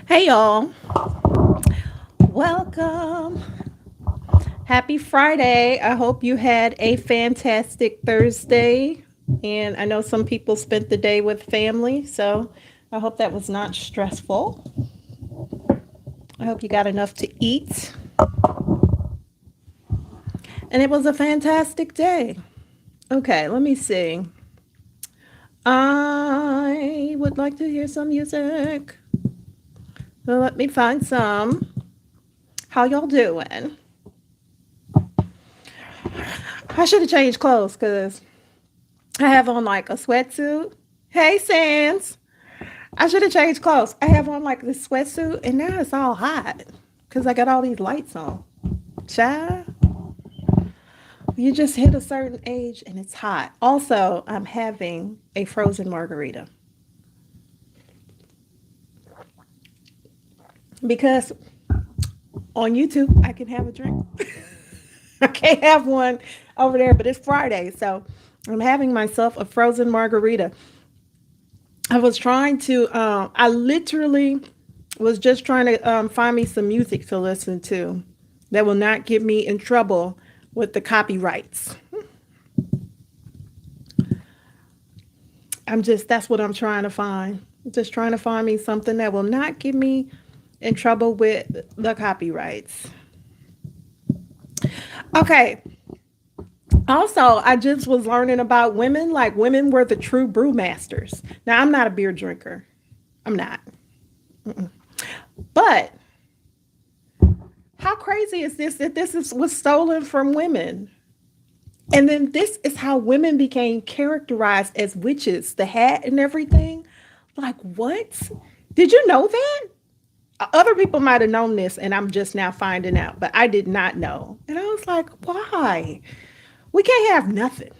Hey y'all, welcome. Happy Friday. I hope you had a fantastic Thursday. And I know some people spent the day with family, so I hope that was not stressful. I hope you got enough to eat. And it was a fantastic day. Okay, let me see. I would like to hear some music. So let me find some. How y'all doing? I should have changed clothes because I have on like a sweatsuit. Hey, Sans. I should have changed clothes. I have on like this sweatsuit and now it's all hot because I got all these lights on. Child, you just hit a certain age and it's hot. Also, I'm having a frozen margarita because on YouTube I can have a drink. I can't have one over there, but it's Friday. So I'm having myself a frozen margarita. I was trying to, I literally was just trying to find me some music to listen to that will not get me in trouble with the copyrights. That's what I'm trying to find. Just trying to find me something that will not get me in trouble with the copyrights. Okay. Also, I just was learning about women. Like, women were the true brewmasters. Now, I'm not a beer drinker. I'm not. But how crazy is this that was stolen from women? And then this is how women became characterized as witches, the hat and everything. Like, what? Did you know that? Other people might have known this, and I'm just now finding out, but I did not know. And I was like, why? We can't have nothing.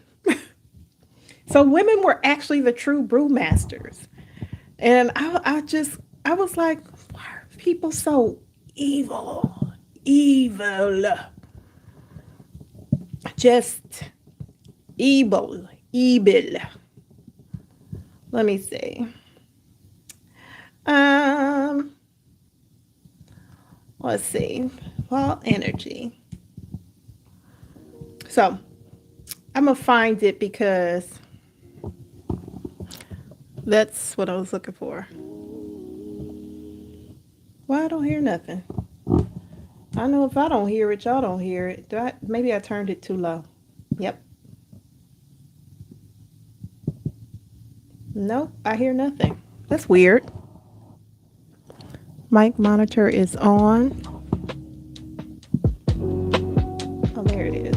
So women were actually the true brewmasters. And I was like, why are people so evil? Evil. Just evil. Evil. Let me see. Um, let's see. Well, energy. So I'm gonna find it because that's what I was looking for. Well, I don't hear nothing. I know if I don't hear it, y'all don't hear it. Maybe I turned it too low. Yep. Nope, I hear nothing. That's weird. Mic monitor is on. Oh, there it is.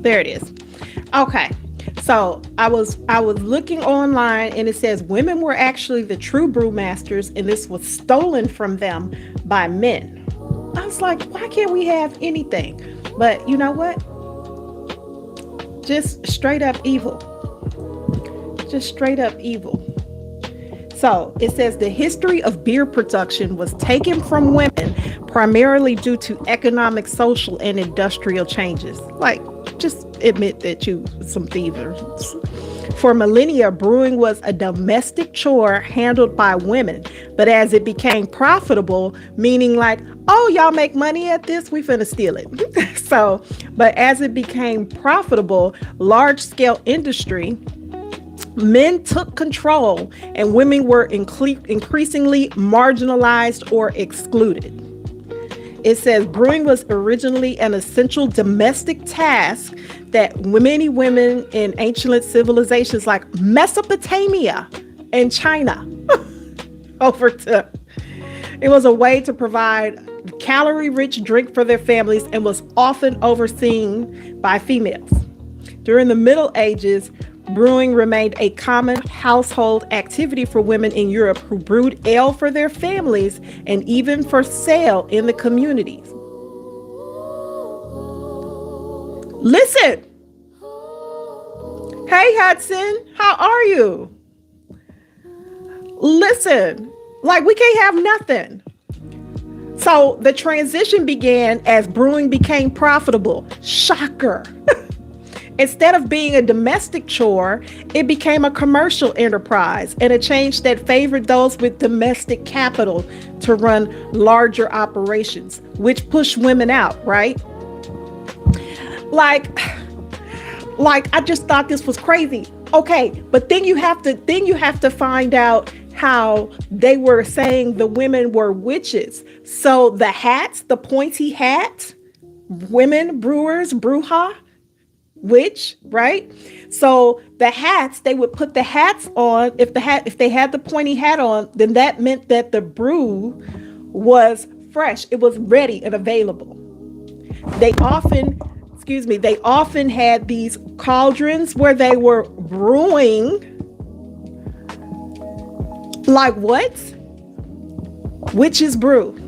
There it is. Okay. So I was looking online and it says women were actually the true brewmasters and this was stolen from them by men. I was like, why can't we have anything? But you know what? Just straight up evil. Just straight up evil. So it says the history of beer production was taken from women primarily due to economic, social, and industrial changes. Like, just admit that you some thievers. For millennia, brewing was a domestic chore handled by women. But as it became profitable, meaning like, oh, y'all make money at this, we finna steal it. But as it became profitable, large scale industry, men took control and women were increasingly marginalized or excluded. It says brewing was originally an essential domestic task that many women in ancient civilizations like Mesopotamia and China overtook. It was a way to provide calorie-rich drink for their families and was often overseen by females. During the Middle Ages, brewing remained a common household activity for women in Europe who brewed ale for their families and even for sale in the communities. Listen! Hey Hudson, how are you? Listen, like we can't have nothing. So the transition began as brewing became profitable. Shocker. Instead of being a domestic chore, it became a commercial enterprise and a change that favored those with domestic capital to run larger operations, which pushed women out, right? Like, I just thought this was crazy. Okay, but then you have to find out how they were saying the women were witches. So the hats, the pointy hat, women brewers, bruja, witch, right? So the hats, they would put the hats on. If they had the pointy hat on, then that meant that the brew was fresh. It was ready and available. They often had these cauldrons where they were brewing. Like what? Witches brew.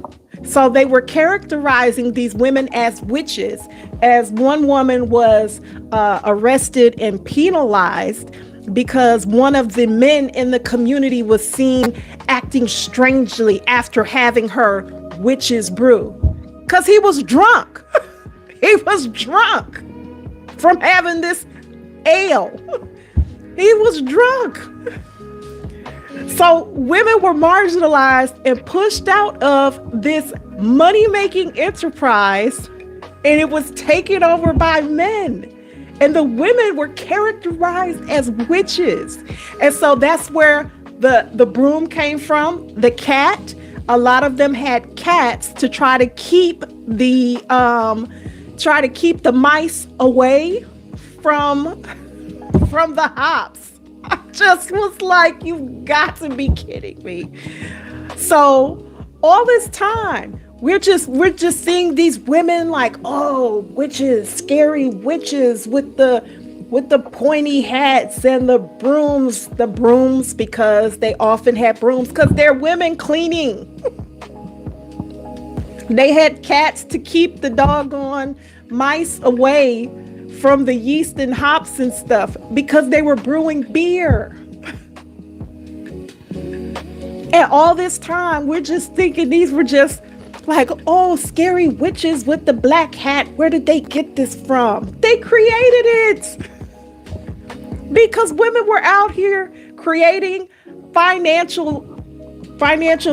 So they were characterizing these women as witches, as one woman was arrested and penalized because one of the men in the community was seen acting strangely after having her witch's brew. Because he was drunk. He was drunk from having this ale. He was drunk. So women were marginalized and pushed out of this money-making enterprise, and it was taken over by men. And the women were characterized as witches. And so that's where the broom came from, the cat. A lot of them had cats to try to keep the mice away from the hops. I just was like, you've got to be kidding me. So all this time, we're just seeing these women like, oh, witches, scary witches with the pointy hats and the brooms, because they often had brooms because they're women cleaning. They had cats to keep the doggone mice away from the yeast and hops and stuff because they were brewing beer. And all this time, we're just thinking these were just like, oh, scary witches with the black hat. Where did they get this from? They created it because women were out here creating financial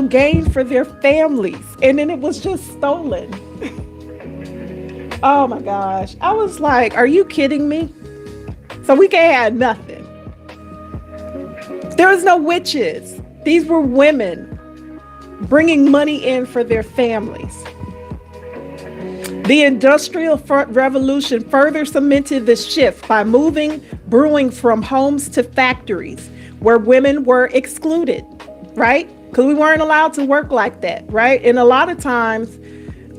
gain for their families. And then it was just stolen. Oh my gosh. I was like, are you kidding me? So we can't have nothing. There was no witches. These were women bringing money in for their families. The Industrial Revolution further cemented this shift by moving brewing from homes to factories where women were excluded, right? Because we weren't allowed to work like that, right? And a lot of times,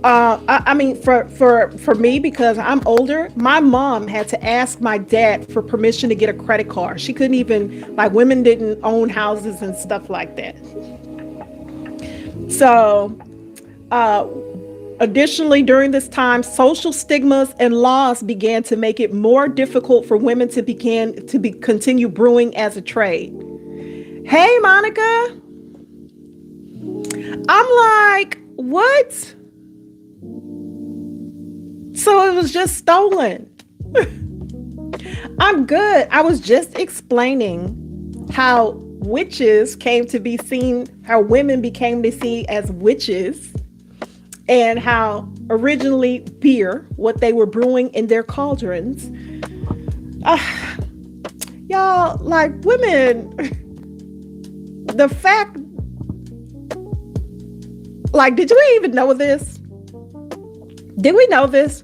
for me, because I'm older, my mom had to ask my dad for permission to get a credit card. She couldn't even, like, women didn't own houses and stuff like that. So, additionally, during this time, social stigmas and laws began to make it more difficult for women to continue brewing as a trade. Hey, Monica. I'm like, what? So it was just stolen. I'm good. I was just explaining how witches came to be seen, how women became to see as witches, and how originally beer, what they were brewing in their cauldrons. Y'all, like, women, the fact, like, did you even know this? Did we know this?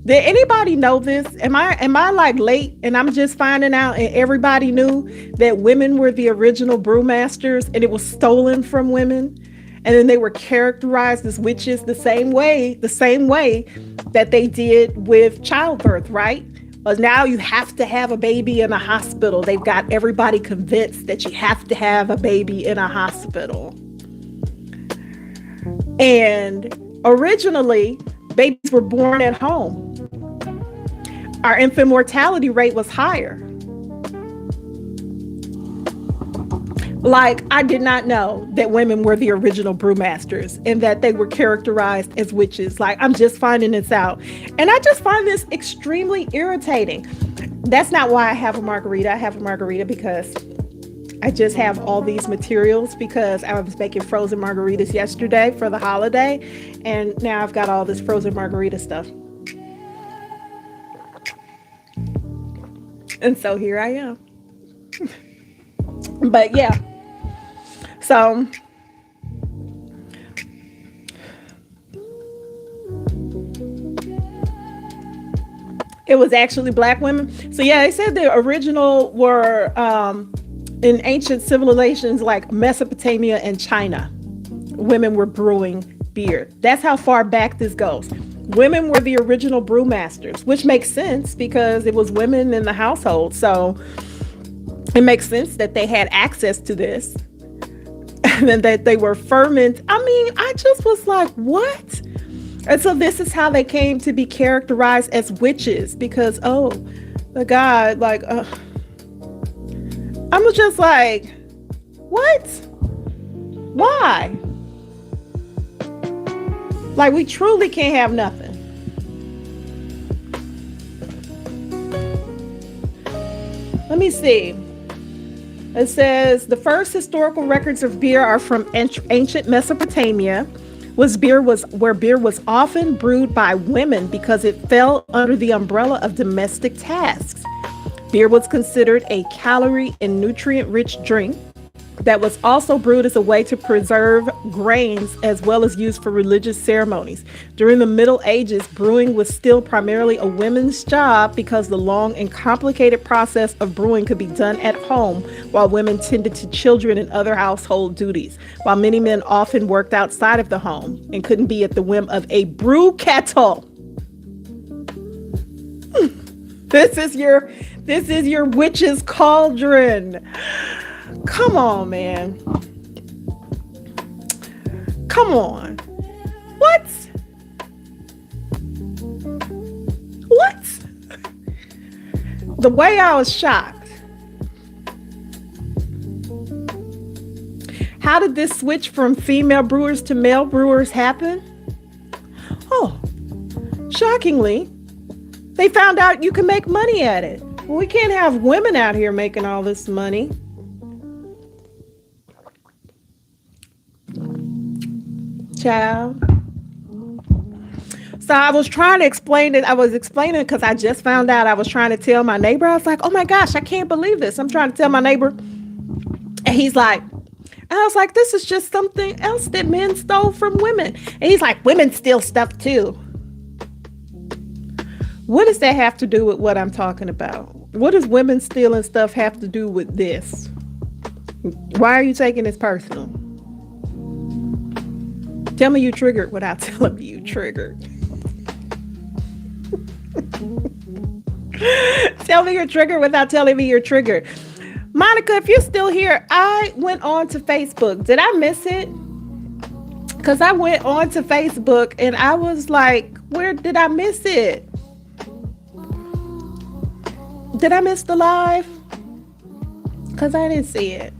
Did anybody know this? Am I like late and I'm just finding out and everybody knew that women were the original brewmasters and it was stolen from women? And then they were characterized as witches the same way that they did with childbirth, right? But now you have to have a baby in a hospital. They've got everybody convinced that you have to have a baby in a hospital. And originally, babies were born at home. Our infant mortality rate was higher. Like, I did not know that women were the original brewmasters and that they were characterized as witches. Like, I'm just finding this out. And I just find this extremely irritating. That's not why I have a margarita. I have a margarita because I just have all these materials because I was making frozen margaritas yesterday for the holiday. And now I've got all this frozen margarita stuff. And so here I am. But yeah. So it was actually black women. So yeah, they said the original were in ancient civilizations like Mesopotamia and China. Women were brewing beer. That's how far back this goes. Women were the original brewmasters, which makes sense because it was women in the household. So it makes sense that they had access to this and that they were ferment. I mean, I just was like, what? And so this is how they came to be characterized as witches because, oh, the God, like, I'm just like, what? Why? Like, we truly can't have nothing. Let me see. It says the first historical records of beer are from ancient Mesopotamia, where beer was often brewed by women because it fell under the umbrella of domestic tasks. Beer was considered a calorie and nutrient-rich drink that was also brewed as a way to preserve grains as well as used for religious ceremonies. During the Middle Ages, brewing was still primarily a women's job because the long and complicated process of brewing could be done at home while women tended to children and other household duties, while many men often worked outside of the home and couldn't be at the whim of a brew kettle. This is your witch's cauldron. Come on, man. Come on. What? What? The way I was shocked. How did this switch from female brewers to male brewers happen? Oh, shockingly, they found out you can make money at it. Well, we can't have women out here making all this money. Child. So I was trying to explain it. I was explaining it because I just found out. I was trying to tell my neighbor. I was like, oh my gosh, I can't believe this. I'm trying to tell my neighbor. And he's like, and I was like, this is just something else that men stole from women. And he's like, women steal stuff too. What does that have to do with what I'm talking about? What does women stealing stuff have to do with this? Why are you taking this personal? Tell me you triggered without telling me you triggered. Tell me you're triggered without telling me you're triggered. Monica, if you're still here, I went on to Facebook. Did I miss it? Because I went on to Facebook and I was like, where did I miss it? Did I miss the live? Because I didn't see it.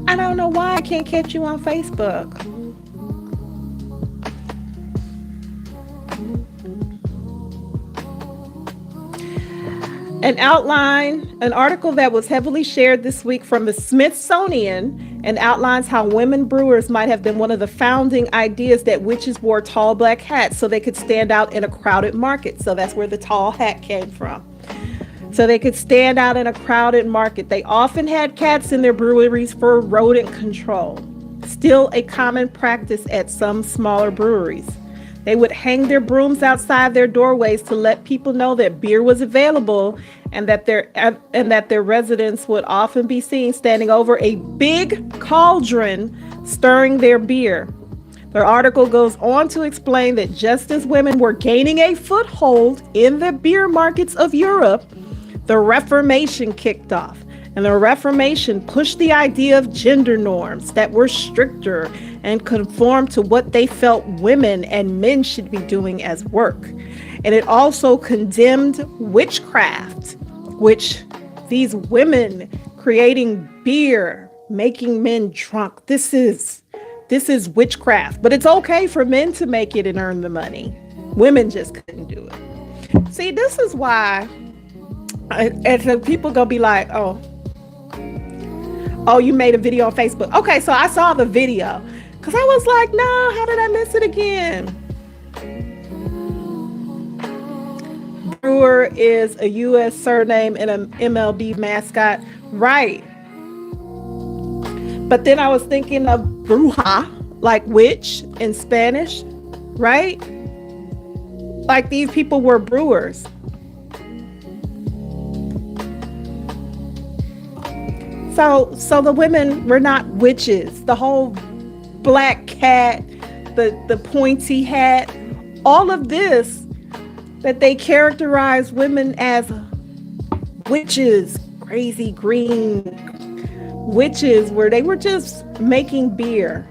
I don't know why I can't catch you on Facebook. An article that was heavily shared this week from the Smithsonian and outlines how women brewers might have been one of the founding ideas that witches wore tall black hats so they could stand out in a crowded market. So that's where the tall hat came from. So they could stand out in a crowded market. They often had cats in their breweries for rodent control. Still a common practice at some smaller breweries. They would hang their brooms outside their doorways to let people know that beer was available and that their residents would often be seen standing over a big cauldron stirring their beer. The article goes on to explain that just as women were gaining a foothold in the beer markets of Europe, the Reformation kicked off, and the Reformation pushed the idea of gender norms that were stricter and conformed to what they felt women and men should be doing as work. And it also condemned witchcraft, which these women creating beer, making men drunk. This is witchcraft. But it's okay for men to make it and earn the money. Women just couldn't do it. See, this is why, and so people gonna be like, oh, you made a video on Facebook. Okay, so I saw the video because I was like, no, how did I miss it again? Brewer is a U.S. surname and an MLB mascot, right? But then I was thinking of bruja, like witch in Spanish, right? Like these people were brewers. So the women were not witches. The whole black cat, the pointy hat, all of this that they characterize women as witches, crazy green witches, where they were just making beer.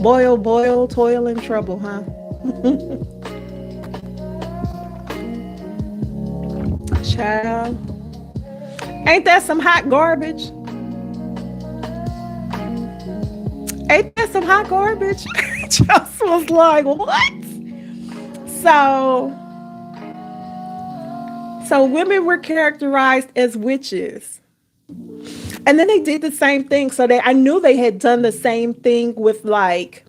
Boil, boil, toil and trouble, huh? Child. Ain't that some hot garbage? Ain't that some hot garbage? Just was like, what? So women were characterized as witches. And then they did the same thing. So I knew they had done the same thing with like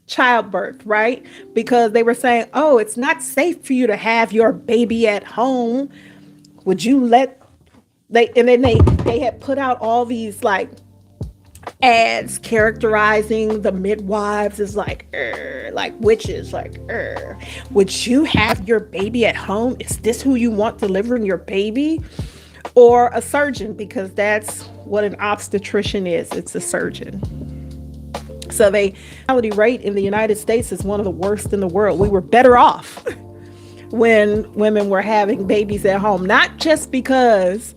childbirth, right? Because they were saying, oh, it's not safe for you to have your baby at home. Would you let and then they had put out all these like ads characterizing the midwives as like witches, like, would you have your baby at home? Is this who you want delivering your baby? Or a surgeon, because that's what an obstetrician is. It's a surgeon. So the mortality rate in the United States is one of the worst in the world. We were better off when women were having babies at home, not just because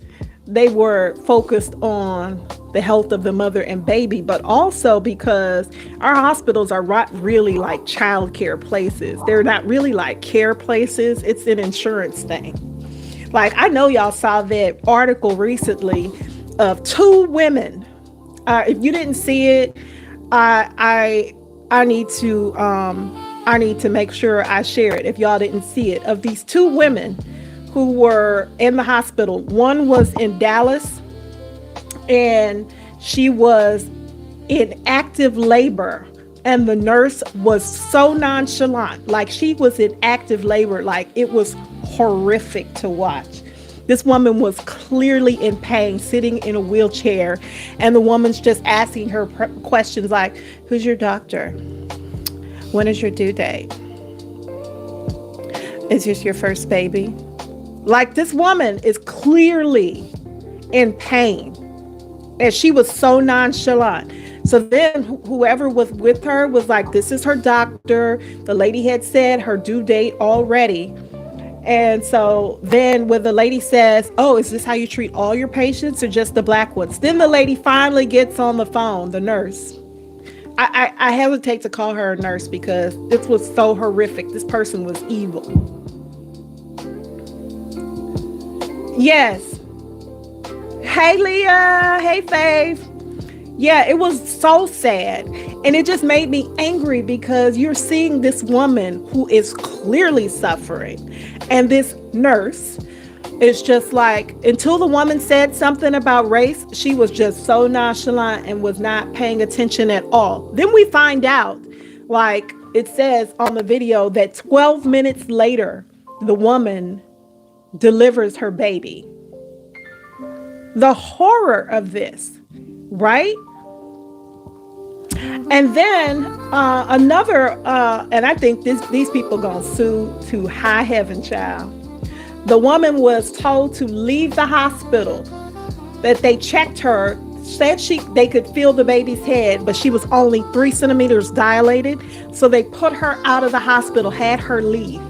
they were focused on the health of the mother and baby, but also because our hospitals are not really like child care places. They're not really like care places. It's an insurance thing. Like, I know y'all saw that article recently of two women. If you didn't see it, I need to make sure I share it if y'all didn't see it, of these two women who were in the hospital. One was in Dallas, and she was in active labor, and the nurse was so nonchalant. Like, she was in active labor. Like, it was horrific to watch. This woman was clearly in pain, sitting in a wheelchair, and the woman's just asking her questions like, who's your doctor? When is your due date? Is this your first baby? Like, this woman is clearly in pain, and she was so nonchalant. So then whoever was with her was like, this is her doctor. The lady had said her due date already. And so then when the lady says, oh, is this how you treat all your patients or just the black ones? Then the lady finally gets on the phone, the nurse. I hesitate to call her a nurse because this was so horrific. This person was evil. Yes. Hey, Leah. Hey, Faith. Yeah, it was so sad. And it just made me angry because you're seeing this woman who is clearly suffering. And this nurse is just like, until the woman said something about race, she was just so nonchalant and was not paying attention at all. Then we find out, like it says on the video, that 12 minutes later, the woman delivers her baby. The horror of this, right? And then another, and I think these people gonna sue to high heaven, child. The woman was told to leave the hospital, that they checked her, said they could feel the baby's head, but she was only 3 centimeters dilated. So they put her out of the hospital, had her leave.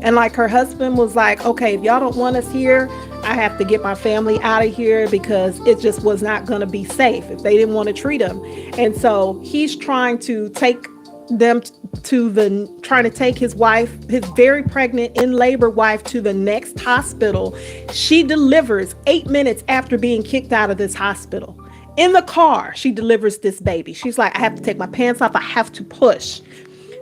And like her husband was like, okay, if y'all don't want us here, I have to get my family out of here because it just was not going to be safe if they didn't want to treat him. And so he's trying to take them to the trying to take his wife, his very pregnant in labor wife, to the next hospital. She delivers 8 minutes after being kicked out of this hospital. In the car, she delivers this baby. She's like, I have to take my pants off. I have to push.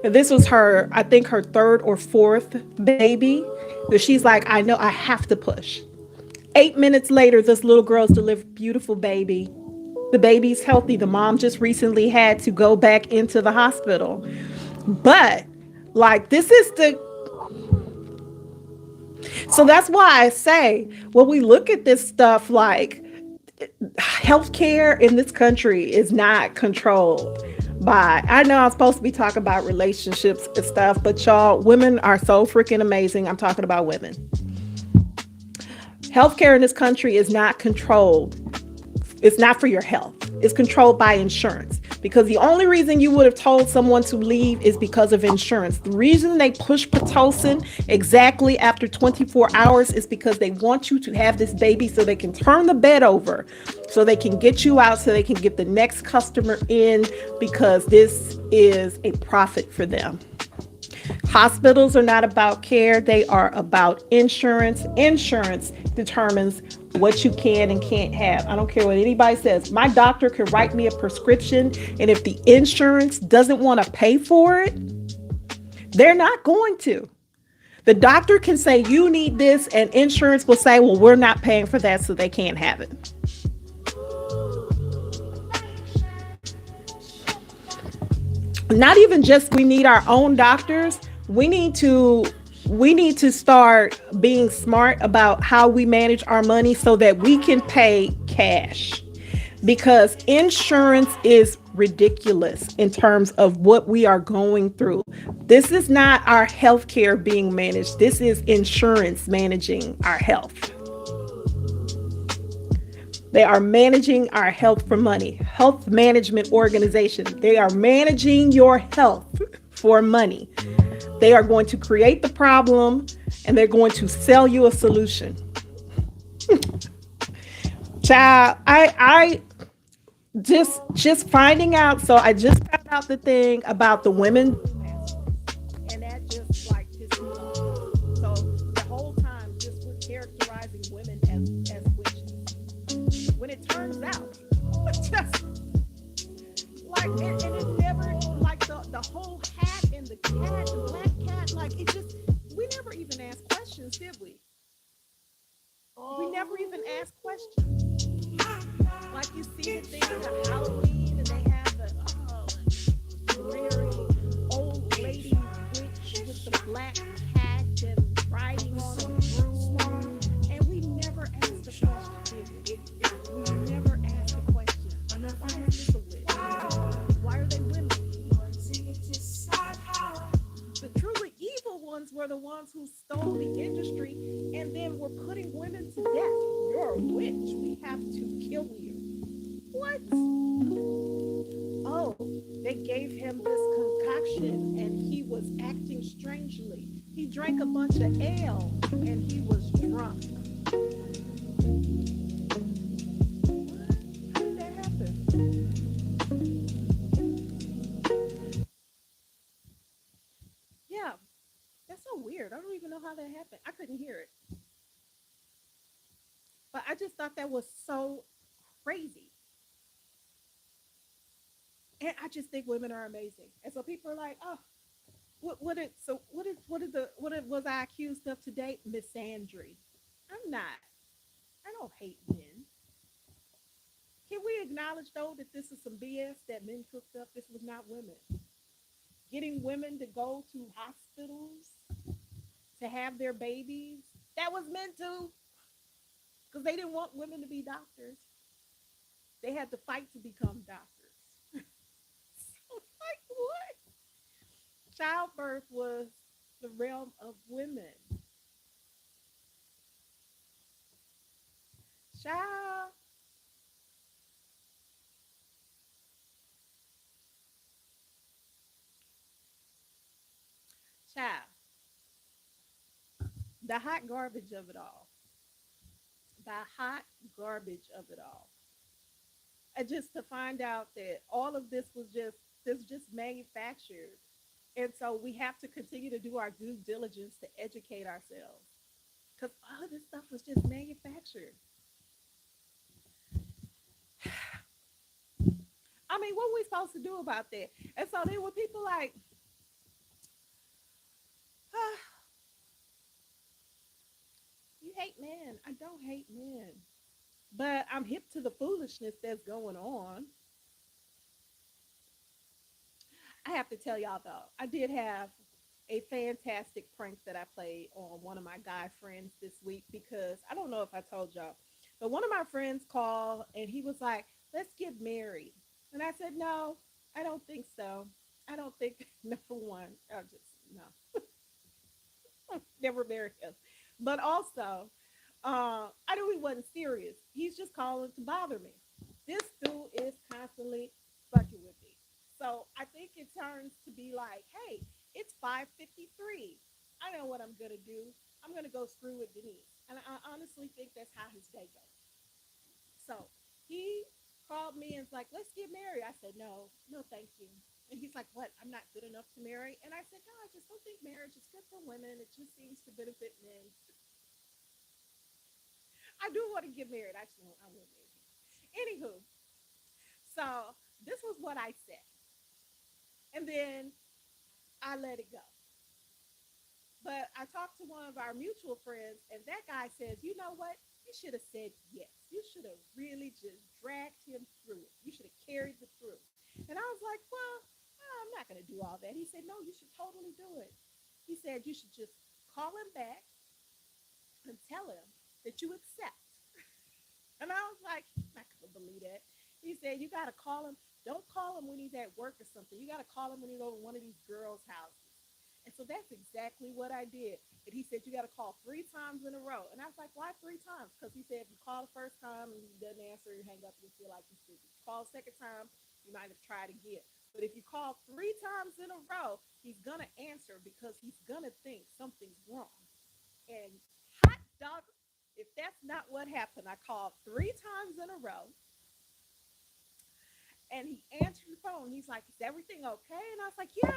And this was her, I think, her third or fourth baby. So she's like, I know I have to push. 8 minutes later, this little girl's delivered beautiful baby. The baby's healthy. The mom just recently had to go back into the hospital. But like this is the so that's why I say when we look at this stuff, like healthcare in this country is not controlled by, I know I'm supposed to be talking about relationships and stuff, but y'all, women are so freaking amazing. I'm talking about women. Healthcare in this country is not controlled. It's not for your health. It's controlled by insurance, because the only reason you would have told someone to leave is because of insurance. The reason they push Pitocin exactly after 24 hours is because they want you to have this baby so they can turn the bed over, so they can get you out, so they can get the next customer in, because this is a profit for them. Hospitals are not about care, they are about insurance. Insurance determines what you can and can't have. I don't care what anybody says. My doctor can write me a prescription, and if the insurance doesn't want to pay for it, they're not going to. The doctor can say, you need this, and insurance will say, well, we're not paying for that, so they can't have it. Not even just we need our own doctors, we need to start being smart about how we manage our money so that we can pay cash, because insurance is ridiculous in terms of what we are going through. This is not our health care being managed, this is insurance managing our health. They are managing our health for money. Health management organization. They are managing your health for money. They are going to create the problem and they're going to sell you a solution. Child, I just finding out. So I just found out the thing about the women, and that just like just so the whole time just we're characterizing women as witches. When it turns out, just like and it never like the whole hat and the cat, the black cat, like it just we never even asked questions, did we? We never even asked questions. Like you see the thing of Halloween, and they have the very old lady witch with the black cat and riding on a broom, and we never asked the question, did we? We never asked the question. Why is this a witch? Why are they women? The truly evil ones were the ones who stole the industry and then were putting women to death. You're a witch. We have to kill you. What? Oh, they gave him this concoction and he was acting strangely. He drank a bunch of ale and he was drunk. How did that happen? Yeah, that's so weird. I don't even know how that happened. I couldn't hear it. But I just thought that was so crazy. And I just think women are amazing. And so people are like, oh, was I accused of today? Misandry. I'm not. I don't hate men. Can we acknowledge though that this is some BS that men cooked up? This was not women. Getting women to go to hospitals to have their babies, that was meant to, because they didn't want women to be doctors. They had to fight to become doctors. So, like what? Childbirth was the realm of women. Child, child, the hot garbage of it all. The hot garbage of it all. And just to find out that all of this was just that's just manufactured. And so we have to continue to do our due diligence to educate ourselves because all of this stuff was just manufactured. I mean, what are we supposed to do about that? And so then when people like, ah, you hate men. I don't hate men. But I'm hip to the foolishness that's going on. I have to tell y'all though, I did have a fantastic prank that I played on one of my guy friends this week because I don't know if I told y'all, but one of my friends called and he was like, let's get married. And I said, no, I don't think so. I don't think, number one, I just, no, never marry him. But also, I knew he wasn't serious. He's just calling to bother me. This dude is constantly fucking with me. So I think it turns to be like, hey, it's 5:53. I know what I'm gonna do. I'm gonna go screw with Denise. And I honestly think that's how his day goes. So he called me and was like, let's get married. I said, no, no, thank you. And he's like, what? I'm not good enough to marry? And I said, no, I just don't think marriage is good for women. It just seems to benefit men. I do want to get married. I just want, I want married. Anywho, so this was what I said. And then I let it go. But I talked to one of our mutual friends, and that guy says, you know what? You should have said yes. You should have really just dragged him through it. You should have carried the through. And I was like, well, I'm not going to do all that. He said, no, you should totally do it. He said, you should just call him back and tell him that you accept. And I was like, I'm not going to believe that. He said, you got to call him. Don't call him when he's at work or something. You got to call him when he's over one of these girls' houses. And so that's exactly what I did. And he said, you got to call 3 times in a row. And I was like, why 3 times? Because he said, if you call the first time and he doesn't answer, you hang up and you feel like he's busy. Call the second time, you might have tried again. But if you call 3 times in a row, he's going to answer because he's going to think something's wrong. And hot dog, if that's not what happened, I called 3 times in a row and he answered the phone. He's like, is everything okay? And I was like, yeah,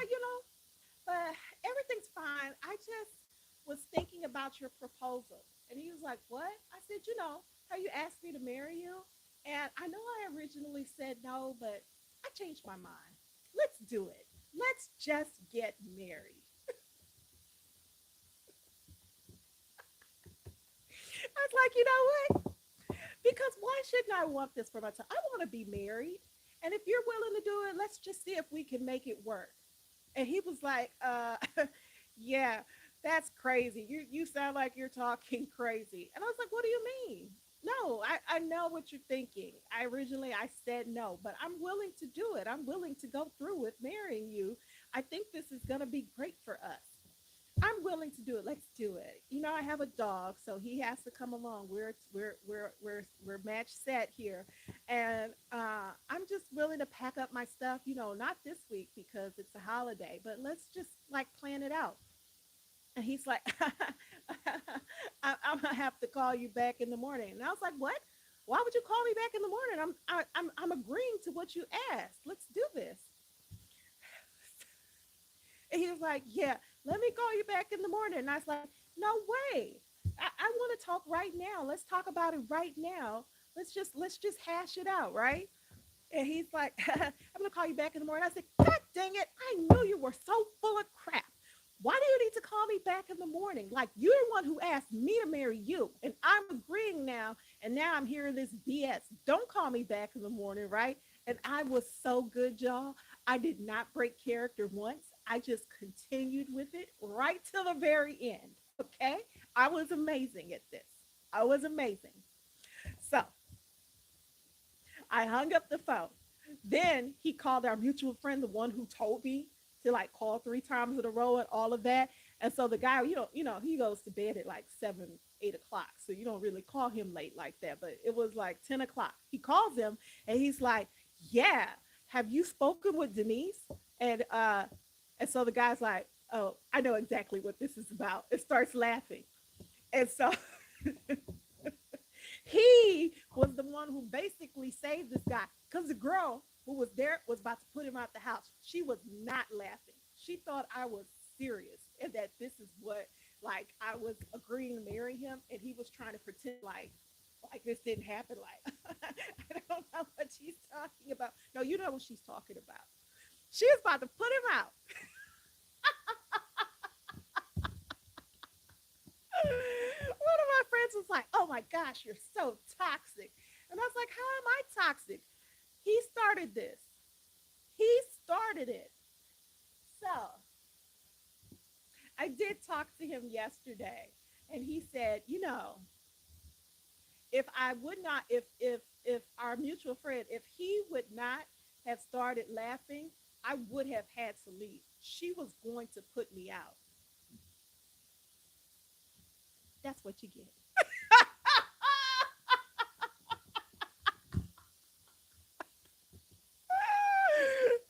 but everything's fine. I just was thinking about your proposal. And he was like, what? I said, how you asked me to marry you? And I know I originally said no, but I changed my mind. Let's do it. Let's just get married. I was like, you know what? Because why shouldn't I want this for myself? I want to be married. And if you're willing to do it, let's just see if we can make it work. And he was like, yeah, that's crazy. You sound like you're talking crazy. And I was like, what do you mean? No, I know what you're thinking. I said no, but I'm willing to do it. I'm willing to go through with marrying you. I think this is going to be great for us. I'm willing to do it. Let's do it. I have a dog, so he has to come along. We're match set here, and I'm just willing to pack up my stuff. Not this week because it's a holiday, but let's just like plan it out. And he's like, I'm gonna have to call you back in the morning. And I was like, what? Why would you call me back in the morning? I'm agreeing to what you asked. Let's do this. And he was like, yeah, let me call you back in the morning. And I was like, no way. I want to talk right now. Let's talk about it right now. Let's just hash it out, right? And he's like, I'm gonna call you back in the morning. I said, God dang it, I knew you were so full of crap. Why do you need to call me back in the morning? Like you're the one who asked me to marry you. And I'm agreeing now. And now I'm hearing this BS. Don't call me back in the morning, right? And I was so good, y'all. I did not break character once. I just continued with it right till the very end. Okay. I was amazing at this. I was amazing. So I hung up the phone. Then he called our mutual friend, the one who told me to like call 3 times in a row and all of that. And so the guy, he goes to bed at like 7, 8 o'clock. So you don't really call him late like that. But it was like 10 o'clock. He calls him and he's like, yeah, have you spoken with Denise? And so the guy's like, oh, I know exactly what this is about. It starts laughing. And so he was the one one who basically saved this guy because the girl who was there was about to put him out the house. She was not laughing. She thought I was serious and that this is what, like, I was agreeing to marry him, and he was trying to pretend like this didn't happen. Like, I don't know what she's talking about. No, you know what she's talking about. She was about to put him out. One of my friends was like, "Oh my gosh, you're so toxic," and I was like, "How am I toxic? He started this. He started it." So I did talk to him yesterday, and he said, if I would not, if our mutual friend, if he would not have started laughing, I would have had to leave. She was going to put me out. That's what you get.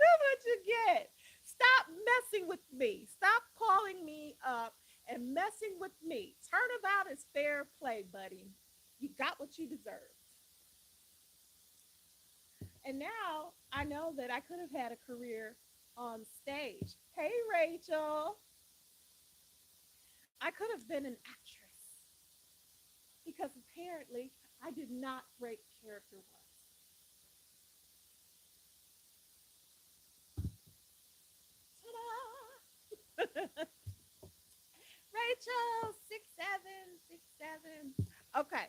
That's what you get. Stop messing with me. Stop calling me up and messing with me. Turnabout is fair play, buddy. You got what you deserve. And now I know that I could have had a career on stage. Hey, Rachel. I could have been an actress because apparently I did not break character once. Ta-da! Rachel, 6'7", 6'7". Okay.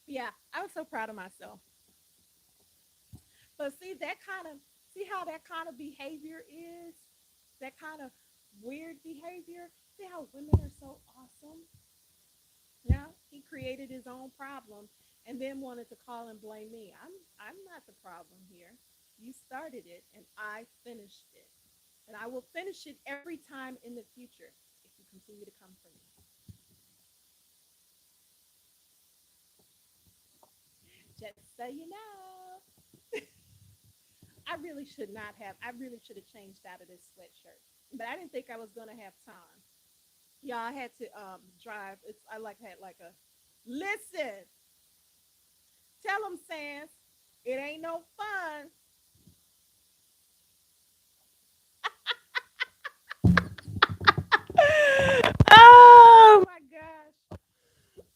Yeah, I was so proud of myself. But see how that kind of behavior is? That kind of weird behavior? See how women are so awesome? Yeah, he created his own problem and then wanted to call and blame me. I'm not the problem here. You started it and I finished it. And I will finish it every time in the future if you continue to come for me. Just so you know. I really should not have. I really should have changed out of this sweatshirt. But I didn't think I was gonna have time. Yeah, I had to drive. I like had like a listen. Tell them, Sans, it ain't no fun. Oh my gosh.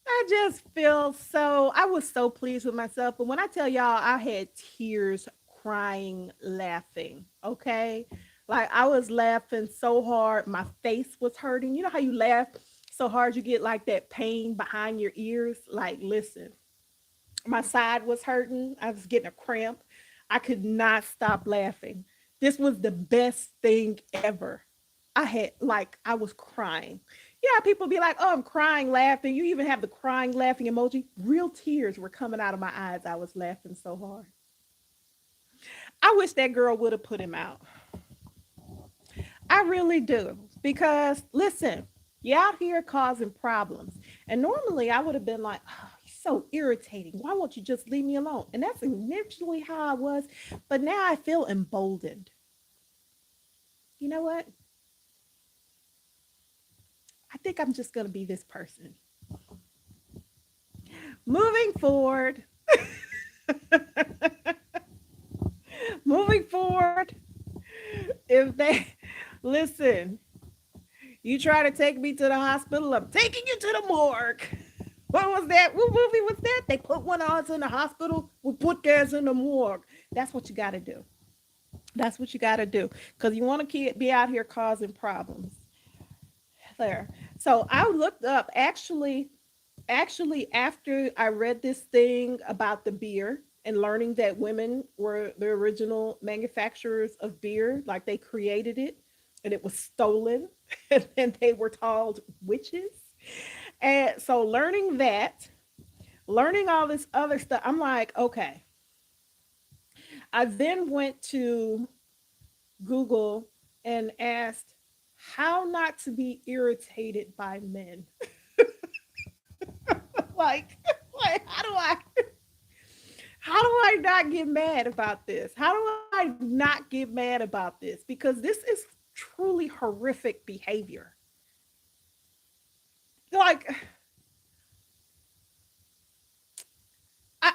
I just feel so, I was so pleased with myself. But when I tell y'all, I had tears, crying, laughing. Okay. Like I was laughing so hard, my face was hurting. You know how you laugh so hard you get like that pain behind your ears? Like, listen, my side was hurting. I was getting a cramp. I could not stop laughing. This was the best thing ever. I was crying. Yeah, people be like, "Oh, I'm crying, laughing." You even have the crying, laughing emoji. Real tears were coming out of my eyes. I was laughing so hard. I wish that girl would have put him out. I really do. Because listen, you're out here causing problems. And normally I would have been like, "Oh, he's so irritating. Why won't you just leave me alone?" And that's initially how I was. But now I feel emboldened. You know what? I think I'm just going to be this person. Moving forward, moving forward, if they listen, you try to take me to the hospital, I'm taking you to the morgue. What was that? What movie was that? They put one of us in the hospital, we put theirs in the morgue. That's what you got to do. That's what you got to do because you want to be out here causing problems. There. So I looked up actually after I read this thing about the beer and learning that women were the original manufacturers of beer, like they created it and it was stolen and then they were called witches. And so learning that, learning all this other stuff, I'm like, okay. I then went to Google and asked how not to be irritated by men. like, like how do I not get mad about this? How do I not get mad about this? Because this is truly horrific behavior. Like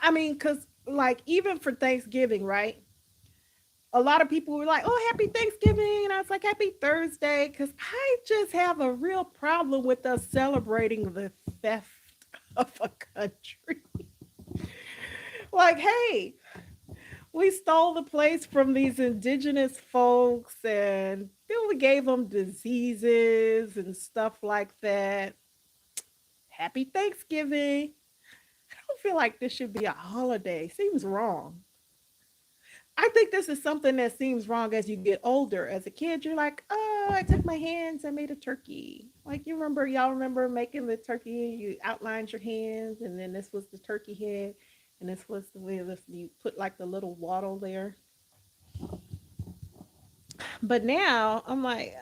I mean, because like even for Thanksgiving, right? A lot of people were like, "Oh, happy Thanksgiving," and I was like, "Happy Thursday," because I just have a real problem with us celebrating the theft of a country. Like, hey, we stole the place from these indigenous folks, and then we gave them diseases and stuff like that. Happy Thanksgiving. I don't feel like this should be a holiday. Seems wrong. I think this is something that seems wrong as you get older. As a kid, you're like, oh, I took my hands and made a turkey. Like you remember, y'all remember making the turkey, you outlined your hands, and then this was the turkey head, and this was the way this, you put like the little waddle there. But now I'm like,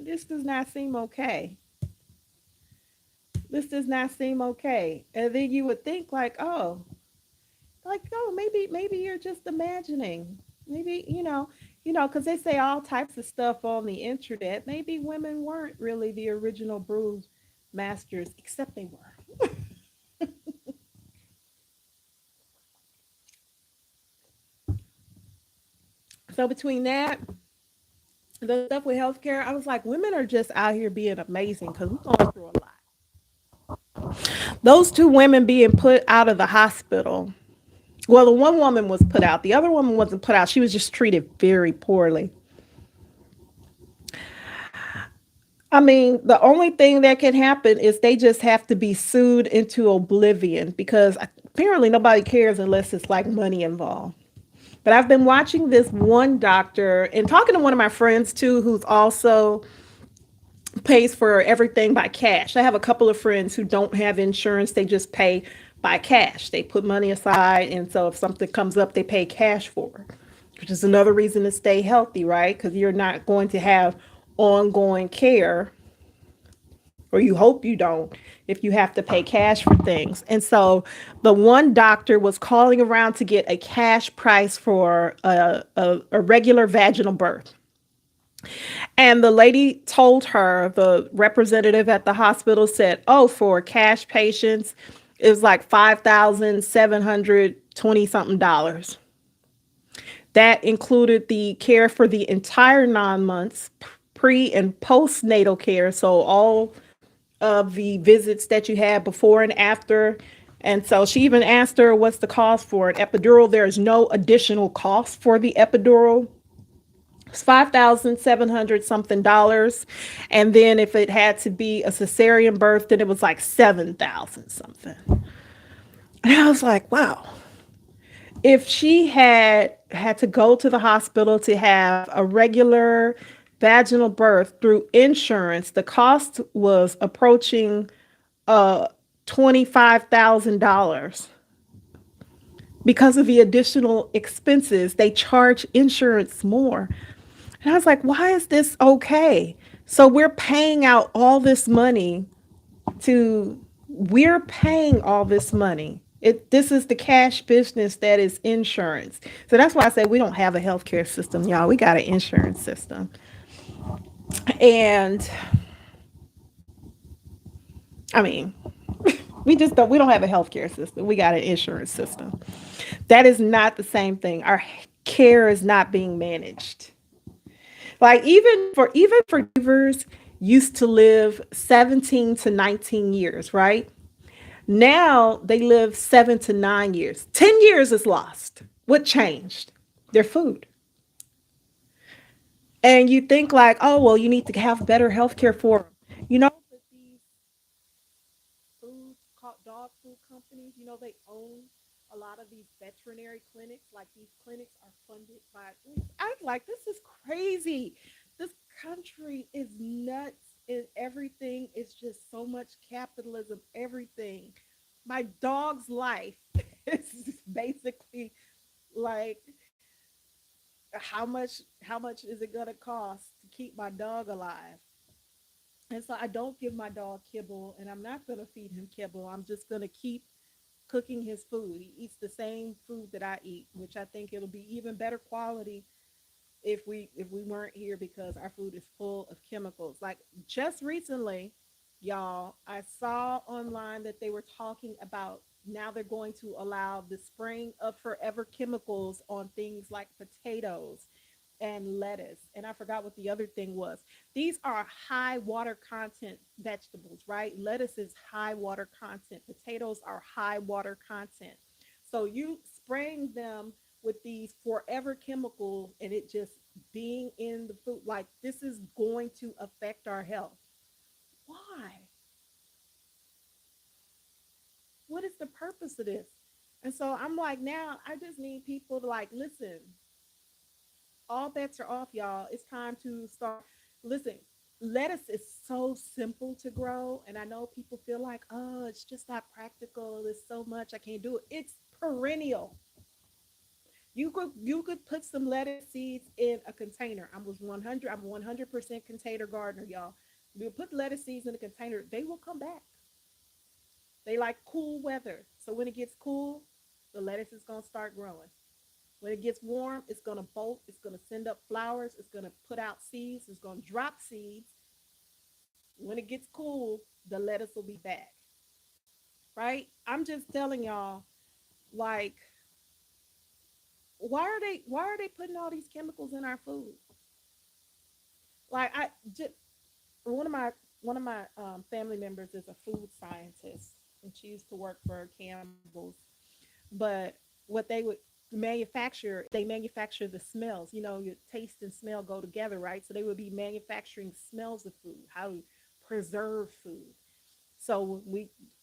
this does not seem okay. This does not seem okay. And then you would think like, oh, maybe you're just imagining. Maybe, because they say all types of stuff on the internet. Maybe women weren't really the original brew masters, except they were. So between that, the stuff with healthcare, I was like, women are just out here being amazing because we're going through a lot. Those two women being put out of the hospital. Well, the one woman was put out. The other woman wasn't put out. She was just treated very poorly. I mean, the only thing that can happen is they just have to be sued into oblivion because apparently nobody cares unless it's like money involved. But I've been watching this one doctor and talking to one of my friends too, who's also pays for everything by cash. I have a couple of friends who don't have insurance, they just pay by cash. They put money aside, and so if something comes up, they pay cash for it, which is another reason to stay healthy, right? Because you're not going to have ongoing care, or you hope you don't, if you have to pay cash for things. And so the one doctor was calling around to get a cash price for a regular vaginal birth. And the lady told her, the representative at the hospital said, oh, for cash patients, it was like 5,720 something dollars. That included the care for the entire 9 months, pre and postnatal care. So all of the visits that you had before and after. And so she even asked her, what's the cost for an epidural? There is no additional cost for the epidural. It's 5,700 something dollars. And then if it had to be a cesarean birth, then it was like 7,000 something. And I was like, wow. If she had to go to the hospital to have a regular vaginal birth through insurance, the cost was approaching $25,000 because of the additional expenses. They charge insurance more. And I was like, why is this okay? So we're paying all this money. This is the cash business that is insurance. So that's why I say we don't have a healthcare system, y'all. We got an insurance system. And I mean, we don't have a healthcare system. We got an insurance system. That is not the same thing. Our care is not being managed. Like even for givers used to live 17 to 19 years, right? Now they live 7 to 9 years. 10 years is lost. What changed? Their food. And you think like, oh well, you need to have better health care for them. But these food dog food companies, they own a lot of these veterinary clinics. Like these clinics are funded by. I'm like, this is crazy. This country is nuts, and everything is just so much capitalism. Everything. My dog's life is basically like how much is it gonna cost to keep my dog alive? And so I don't give my dog kibble, and I'm not gonna feed him kibble. I'm just gonna keep cooking his food. He eats the same food that I eat, which I think it'll be even better quality if we weren't here because our food is full of chemicals. Like just recently, Y'all, I saw online that they were talking about now they're going to allow the spraying of forever chemicals on things like potatoes and lettuce. And I forgot what the other thing was. These are high water content vegetables, right? Lettuce is high water content. Potatoes are high water content. So you spraying them with these forever chemicals and it just being in the food, like this is going to affect our health. Why? What is the purpose of this? And so I'm like, now I just need people to like listen. All bets are off, y'all. It's time to start. Listen, lettuce is so simple to grow, and I know people feel like, oh, it's just not practical. It's so much I can't do it. It's perennial. You could put some lettuce seeds in a container. I was 100. I'm 100% container gardener, y'all. You put lettuce seeds in a container, they will come back. They like cool weather. So when it gets cool, the lettuce is going to start growing. When it gets warm, it's going to bolt, it's going to send up flowers, it's going to put out seeds, it's going to drop seeds. When it gets cool, the lettuce will be back, right? I'm just telling y'all, like, why are they putting all these chemicals in our food? Like, I just one of my family members is a food scientist, and she used to work for Campbell's. But what they would manufacture, they manufacture the smells. You know, your taste and smell go together, right? So they would be manufacturing smells of food, how to preserve food. So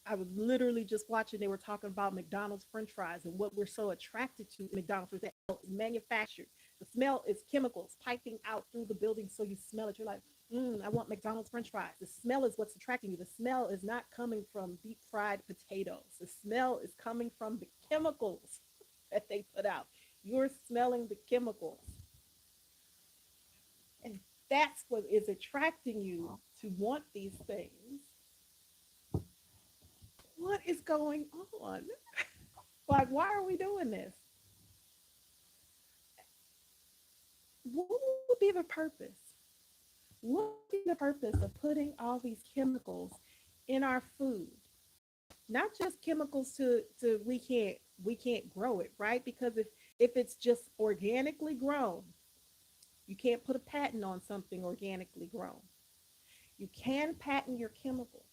I was literally just watching. They were talking about McDonald's French fries and what we're so attracted to. McDonald's was that manufactured. The smell is chemicals piping out through the building, so you smell it. You're like, I want McDonald's French fries. The smell is what's attracting you. The smell is not coming from deep fried potatoes. The smell is coming from the chemicals that they put out. You're smelling the chemicals, and that's what is attracting you to want these things. What is going on? Like, why are we doing this? What would be the purpose? What would be the purpose of putting all these chemicals in our food? Not just chemicals to we can't grow it, right? Because if it's just organically grown, you can't put a patent on something organically grown. You can patent your chemicals.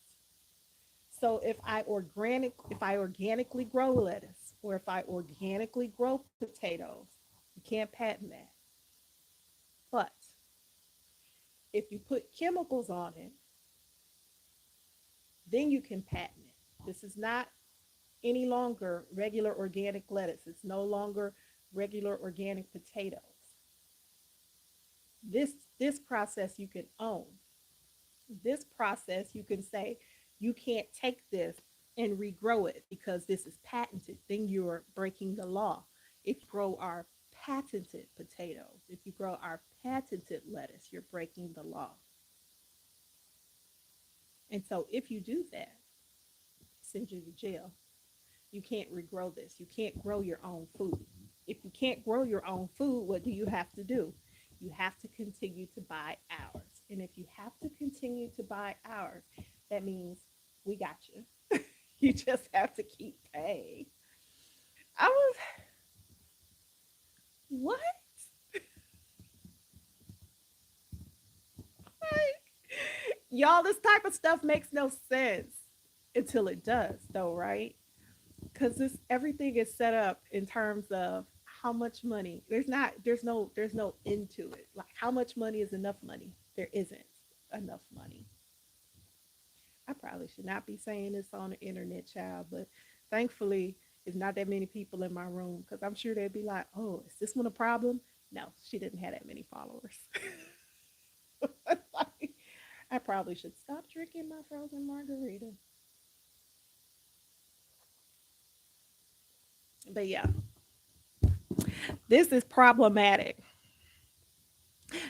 So if I organically grow lettuce or if I organically grow potatoes, you can't patent that. But if you put chemicals on it, then you can patent it. This is not any longer regular organic lettuce. It's no longer regular organic potatoes. This process you can own. This process you can say you can't take this and regrow it because this is patented. Then you're breaking the law. If you grow our patented potatoes, if you grow our patented lettuce, you're breaking the law. And so if you do that, send you to jail. You can't regrow this. You can't grow your own food. If you can't grow your own food, what do you have to do? You have to continue to buy ours. And if you have to continue to buy ours, that means we got you. You just have to keep paying. I was, what? Y'all, this type of stuff makes no sense until it does, though, right? Because this everything is set up in terms of how much money. There's no end to it. Like how much money is enough money? There isn't enough money. I probably should not be saying this on the internet, child, but thankfully, there's not that many people in my room because I'm sure they'd be like, "Oh, is this one a problem?" No, she didn't have that many followers. Like, I probably should stop drinking my frozen margarita. But yeah, this is problematic.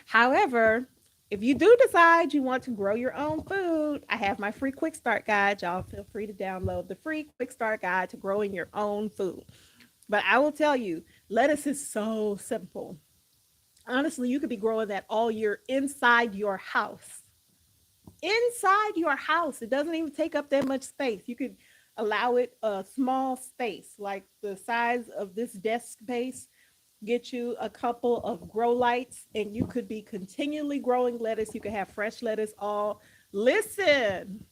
However, if you do decide you want to grow your own food, I have my free quick start guide. Y'all feel free to download the free quick start guide to growing your own food. But I will tell you, lettuce is so simple. Honestly, you could be growing that all year inside your house. inside your house. It doesn't even take up that much space. You could allow it a small space, like the size of this desk space. Get you a couple of grow lights, and you could be continually growing lettuce. You could have fresh lettuce all. Listen,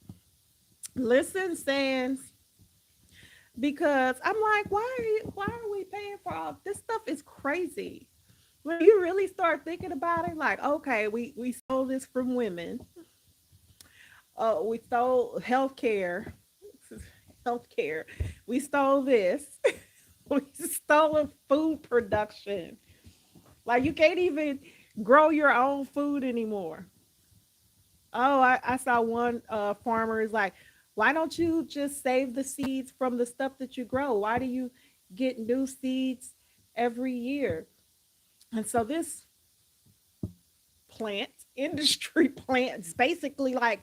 listen, Sans, because I'm like, why are we paying for all this stuff? Is crazy. When you really start thinking about it, like, okay, we stole this from women. We stole healthcare, healthcare. We stole this. We stole food production. Like you can't even grow your own food anymore. Oh, I saw one farmer is like, why don't you just save the seeds from the stuff that you grow? Why do you get new seeds every year? And so this plant industry plants basically like,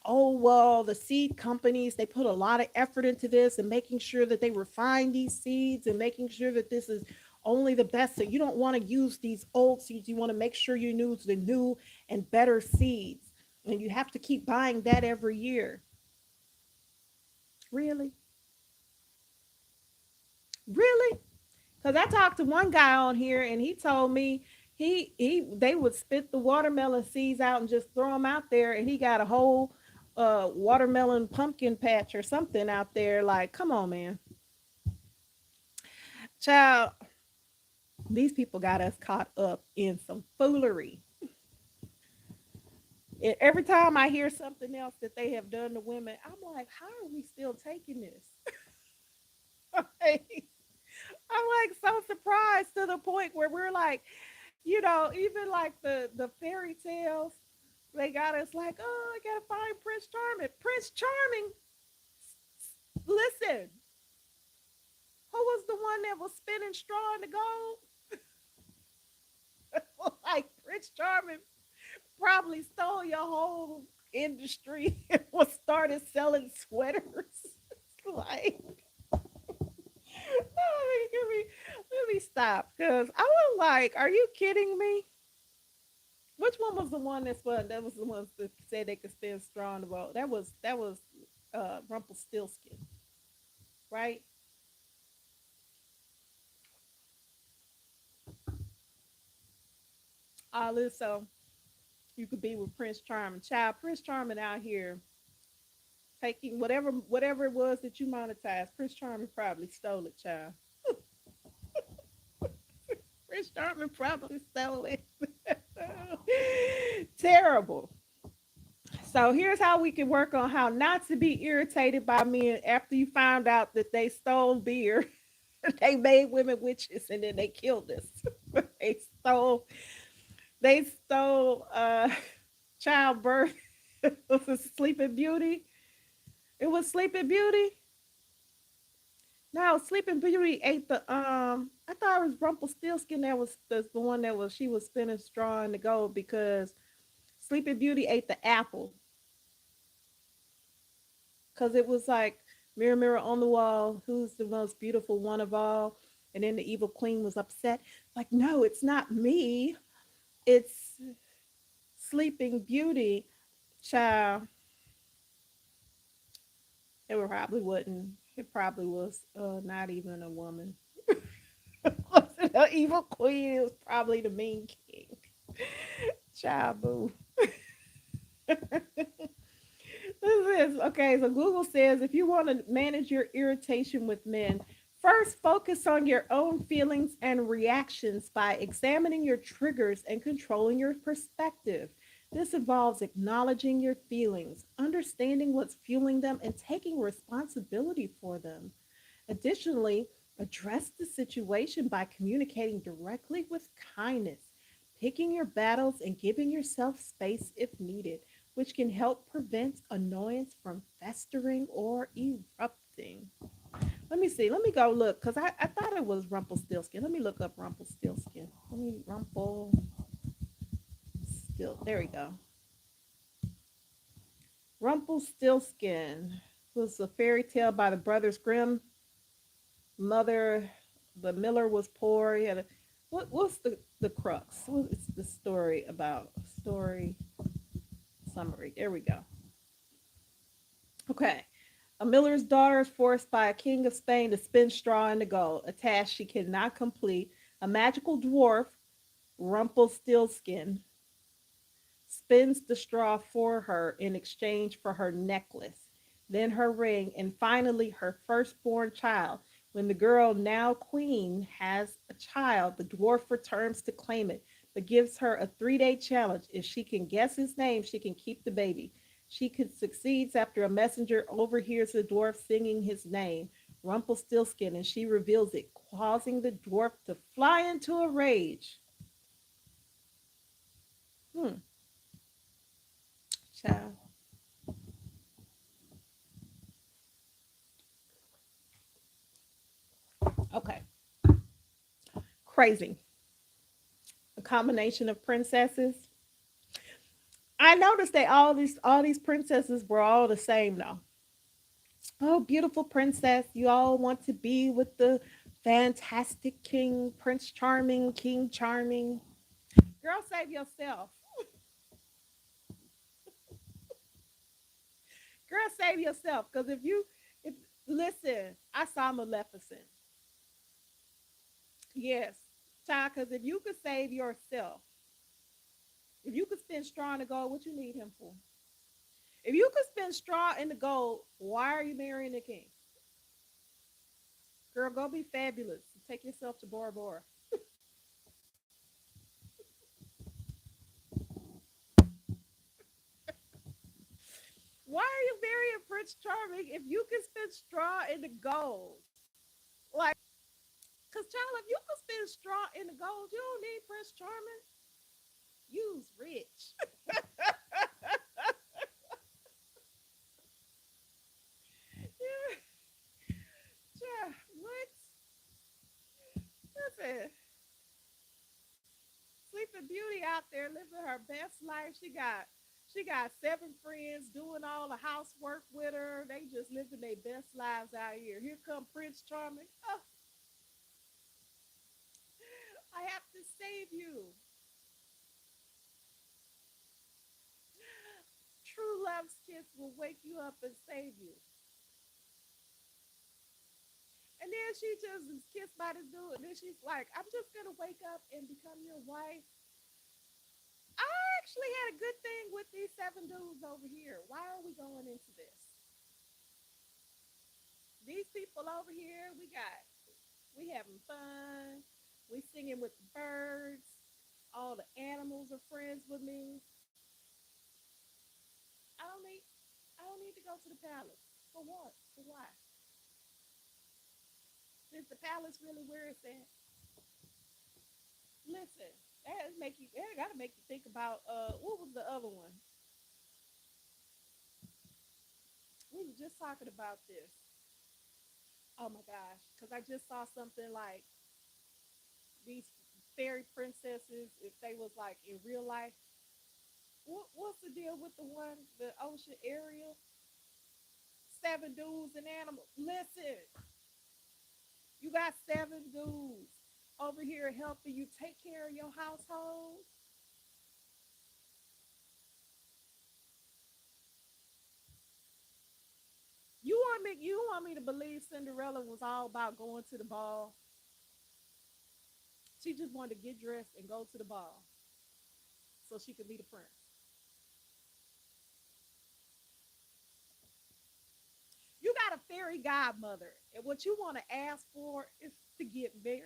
oh well, the seed companies, they put a lot of effort into this and making sure that they refine these seeds and making sure that this is only the best. So you don't want to use these old seeds, you want to make sure you use the new and better seeds, and you have to keep buying that every year. Really? Really? Because I talked to one guy on here and he told me he they would spit the watermelon seeds out and just throw them out there, and he got a whole watermelon pumpkin patch or something out there. Like, come on, man, child. These people got us caught up in some foolery. And every time I hear something else that they have done to women, I'm like, how are we still taking this? Like, I'm like so surprised to the point where we're like, even like the fairy tales, they got us like, oh, I gotta find Prince Charming. Prince Charming, listen, who was the one that was spinning straw in the gold? Like Prince Charming probably stole your whole industry and was started selling sweaters. Like, let me stop, because I was like, are you kidding me? Which one was the one that's fun? That was the ones that said they could spin straw in the boat. That was Rumpelstiltskin, right? All this so you could be with Prince Charming. Child, Prince Charming out here taking whatever it was that you monetized. Prince Charming probably stole it, child. Prince Charming probably stole it. Terrible. So here's how we can work on how not to be irritated by men after you found out that they stole beer. They made women witches and then they killed us. they stole they stole childbirth. It was Sleeping Beauty. It was Sleeping Beauty. No, Sleeping Beauty ate the I thought it was Rumpelstiltskin that was the one that was she was spinning straw in the gold, because Sleeping Beauty ate the apple, because it was like, mirror, mirror on the wall, who's the most beautiful one of all? And then the evil queen was upset. Like, no, it's not me. It's Sleeping Beauty. Child, it probably wouldn't. It probably was not even a woman. Wasn't an evil queen. It was probably the mean king. Child, boo. This is okay. So Google says if you want to manage your irritation with men, first focus on your own feelings and reactions by examining your triggers and controlling your perspective. This involves acknowledging your feelings, understanding what's fueling them, and taking responsibility for them. Additionally, address the situation by communicating directly with kindness, picking your battles, and giving yourself space if needed, which can help prevent annoyance from festering or erupting. Let me see. Let me go look, because I thought it was Rumpelstiltskin. Let me look up Rumpelstiltskin. Let me There we go. Rumpelstiltskin was a fairy tale by the Brothers Grimm. Mother, the miller was poor. He had a, what's the crux? What is the story about? Story Summary. There we go. Okay. A miller's daughter is forced by a king of Spain to spin straw into gold, a task she cannot complete. A magical dwarf, Rumpelstiltskin, spins the straw for her in exchange for her necklace, then her ring, and finally her firstborn child. When the girl, now queen, has a child, the dwarf returns to claim it, but gives her a 3-day challenge. If she can guess his name, she can keep the baby. She succeeds after a messenger overhears the dwarf singing his name, Rumpelstiltskin, and she reveals it, causing the dwarf to fly into a rage. Hmm. Child. Okay. Crazy. A combination of princesses. I noticed that all these princesses were all the same though. Oh, beautiful princess, you all want to be with the fantastic king, Prince Charming, King Charming. Girl, save yourself. Girl, save yourself. Because if listen, I saw Maleficent. Yes, child. Because if you could save yourself, if you could spend straw in the gold, what you need him for? If you could spend straw in the gold, why are you marrying the king? Girl, go be fabulous. Take yourself to Bora Bora. Why are you marrying Prince Charming if you can spend straw in the gold? Like, cause child, if you can spend straw in the gold, you don't need Prince Charming. You's rich. Yeah, yeah, what? Listen, Sleeping Beauty out there living her best life. She got 7 friends doing all the housework with her. They just living their best lives out here. Here come Prince Charming. Oh, I have to save you. True love's kiss will wake you up and save you. And then she just is kissed by this dude. And then she's like, I'm just going to wake up and become your wife. I actually had a good thing with these 7 dudes over here. Why are we going into this? These people over here, we having fun. We singing with the birds. All the animals are friends with me. I don't need I don't need to go to the palace. For what? For why? Is the palace really where it's at? Listen, that gotta make you think about what was the other one? We were just talking about this. Oh my gosh, because I just saw something like these fairy princesses, if they was like in real life. What's the deal with the ocean Ariel? 7 dudes and animals. Listen, you got 7 dudes over here helping you take care of your household. You want me to believe Cinderella was all about going to the ball? She just wanted to get dressed and go to the ball so she could be the prince. You got a fairy godmother, and what you want to ask for is to get married.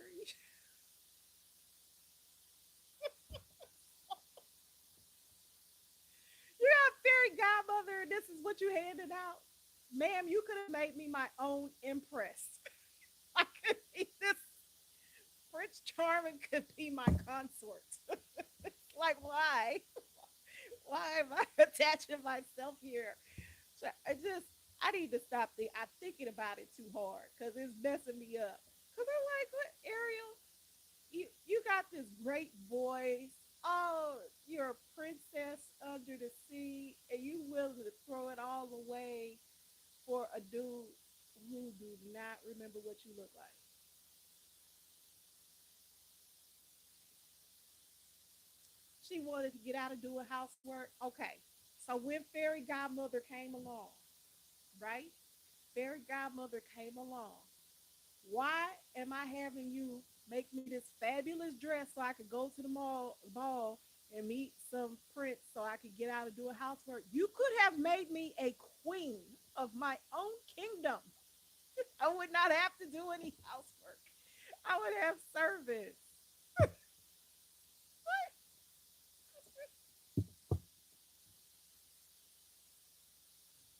You got a fairy godmother, and this is what you handed out. Ma'am, you could have made me my own empress. I could be this Prince Charming could be my consort. Like, why? Why am I attaching myself here? So I need to stop I'm thinking about it too hard because it's messing me up. Because I'm like, what, Ariel? You got this great voice. Oh, you're a princess under the sea, and you willing to throw it all away for a dude who do not remember what you look like. She wanted to get out of doing housework. Okay, So when fairy godmother came along, right? Fairy godmother came along. Why am I having you make me this fabulous dress so I could go to the mall ball and meet some prince so I could get out and do a housework? You could have made me a queen of my own kingdom. I would not have to do any housework. I would have servants. What?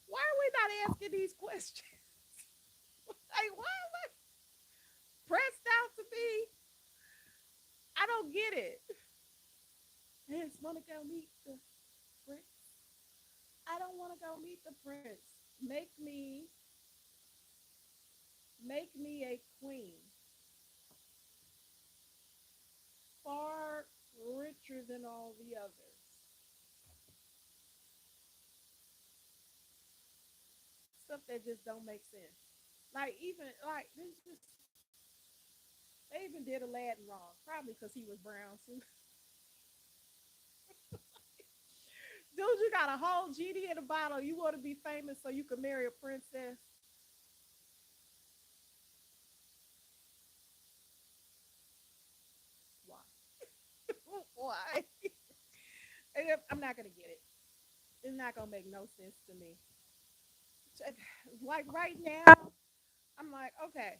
Why are we not asking these questions? Like, why am I pressed out to be? I don't get it. I just want to go meet the prince. I don't want to go meet the prince. Make me, make me a queen, far richer than all the others. Stuff that just don't make sense. Like even like this just they even did Aladdin wrong, probably because he was brown. So, dude, you got a whole genie in a bottle. You want to be famous so you can marry a princess? Why? Why? I'm not gonna get it. It's not gonna make no sense to me. Like right now, I'm like, okay,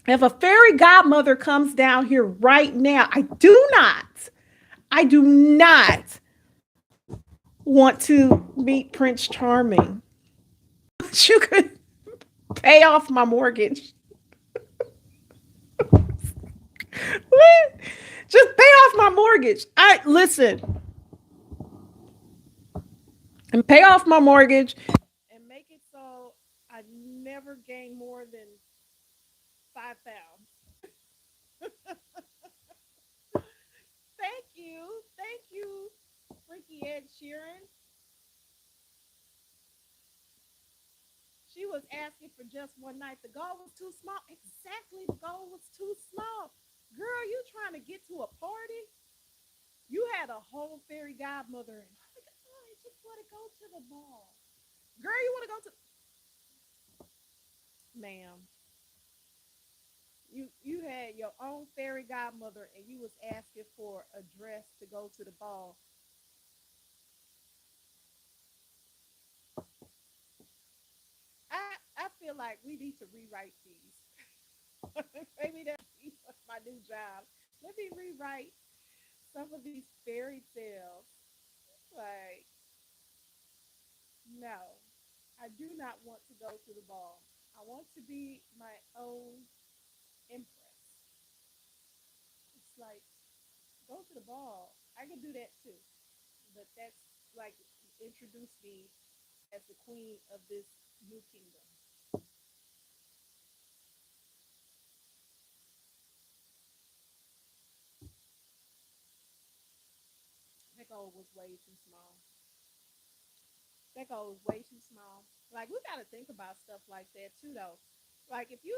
if a fairy godmother comes down here right now, I do not want to meet Prince Charming. You could pay off my mortgage. Just pay off my mortgage. I listen and pay off my mortgage and make it so I never gain more than 5 pounds. Thank you, Freaky Ed Sheeran. She was asking for just one night. The goal was too small. Exactly, the goal was too small. Girl, you trying to get to a party? You had a whole fairy godmother, and oh, I just want to go to the ball. Girl, you want to go to? Ma'am, you had your own fairy godmother, and you was asking for a dress to go to the ball. I feel like we need to rewrite these. Maybe that's my new job. Let me rewrite some of these fairy tales. Like, no, I do not want to go to the ball. I want to be my own empress. It's like, go to the ball. I can do that too. But that's like introduce me as the queen of this new kingdom. That goal was way too small. That goal was way too small. Like we got to think about stuff like that too, though. Like if you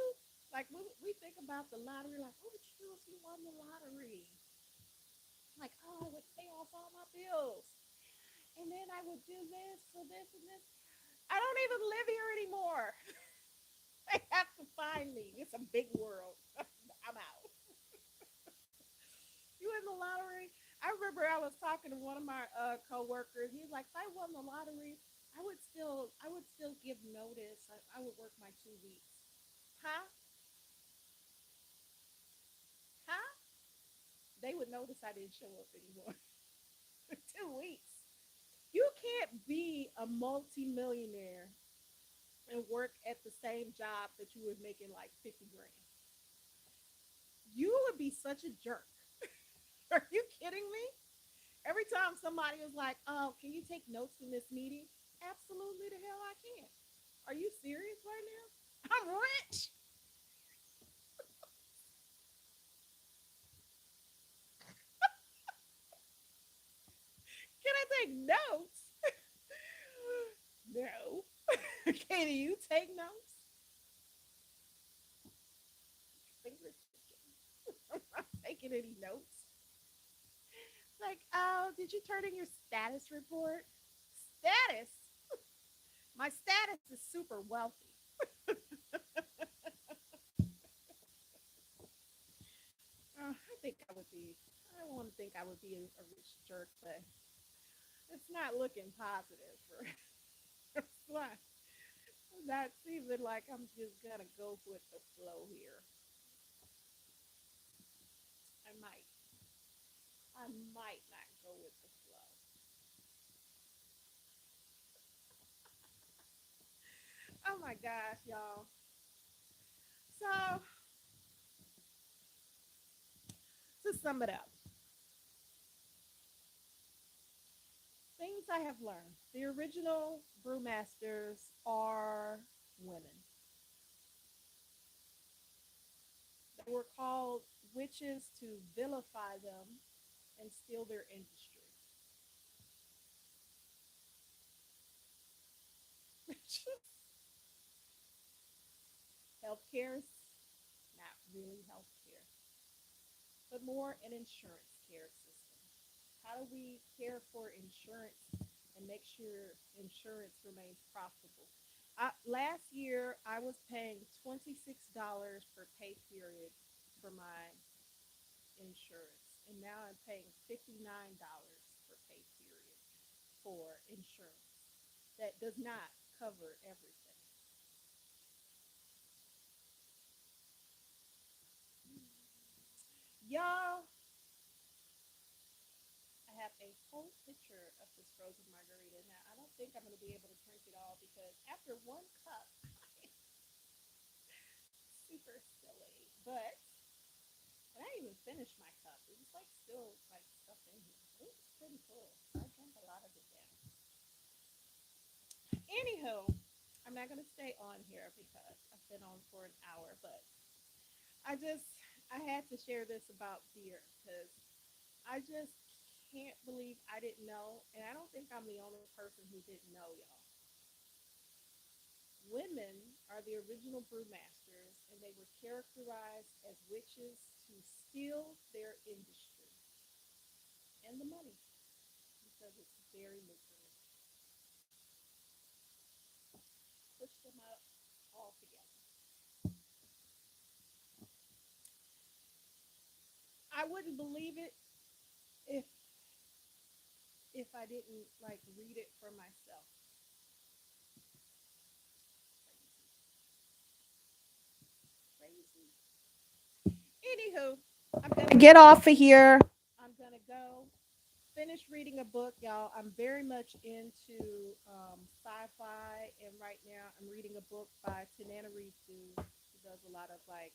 like we think about the lottery, like what would you do if you won the lottery? Like oh, I would pay off all my bills, and then I would do this, so this and this. I don't even live here anymore. They have to find me. It's a big world. I'm out. You in the lottery? I remember I was talking to one of my coworkers. He was like, if I won the lottery, I would still give notice. I would work my 2 weeks. Huh? Huh? They would notice I didn't show up anymore. 2 weeks. You can't be a multimillionaire and work at the same job that you were making like 50 grand. You would be such a jerk. Are you kidding me? Every time somebody is like, "Oh, can you take notes in this meeting?" Absolutely, the hell I can. Are you serious right now? I'm rich. Can I take notes? No. Can you take notes? Fingers ticking. I'm not taking any notes. Like, oh, did you turn in your status report? status, my status is super wealthy. I think I would be. I don't want to think I would be a rich jerk, but it's not looking positive for. It's not seeming like I'm just gonna go with the flow here. I might. I might not go with the flow. Oh my gosh, y'all. So to sum it up, things I have learned. The original brewmasters are women. They were called witches to vilify them and steal their industry. Healthcare is not really healthcare, but more an insurance care system. How do we care for insurance and make sure insurance remains profitable? Last year, I was paying $26 per pay period for my insurance, and now I'm paying $59 per pay period for insurance. That does not cover everything. Y'all, I have a whole pitcher of this frozen margarita. Now, I don't think I'm going to be able to drink it all because after one cup, super silly. But and I didn't even finish my cup. It was like still like stuff in here. It was pretty full. So I drank a lot of it down. Anywho, I'm not going to stay on here because I've been on for an hour, but I just I had to share this about beer because I just can't believe I didn't know, and I don't think I'm the only person who didn't know, y'all. Women are the original brewmasters, and they were characterized as witches to steal their industry and the money because it's very lucrative. Push them up all together. I wouldn't believe it if I didn't like read it for myself. Crazy, crazy. Anywho, I'm gonna get off of here. I'm gonna go finish reading a book, y'all. I'm very much into sci-fi, and right now I'm reading a book by Tanana Ritu. She does a lot of like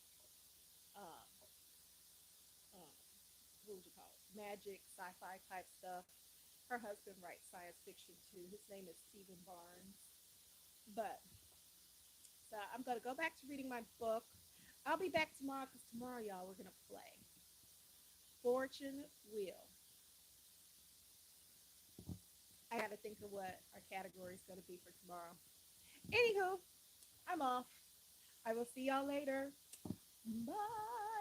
um, um, what would you call it? Magic, sci-fi type stuff. Her husband writes science fiction too. His name is Stephen Barnes. But so I'm gonna go back to reading my book. I'll be back tomorrow because tomorrow, y'all, we're gonna play Fortune Wheel. I gotta think of what our category is gonna be for tomorrow. Anywho, I'm off. I will see y'all later. Bye.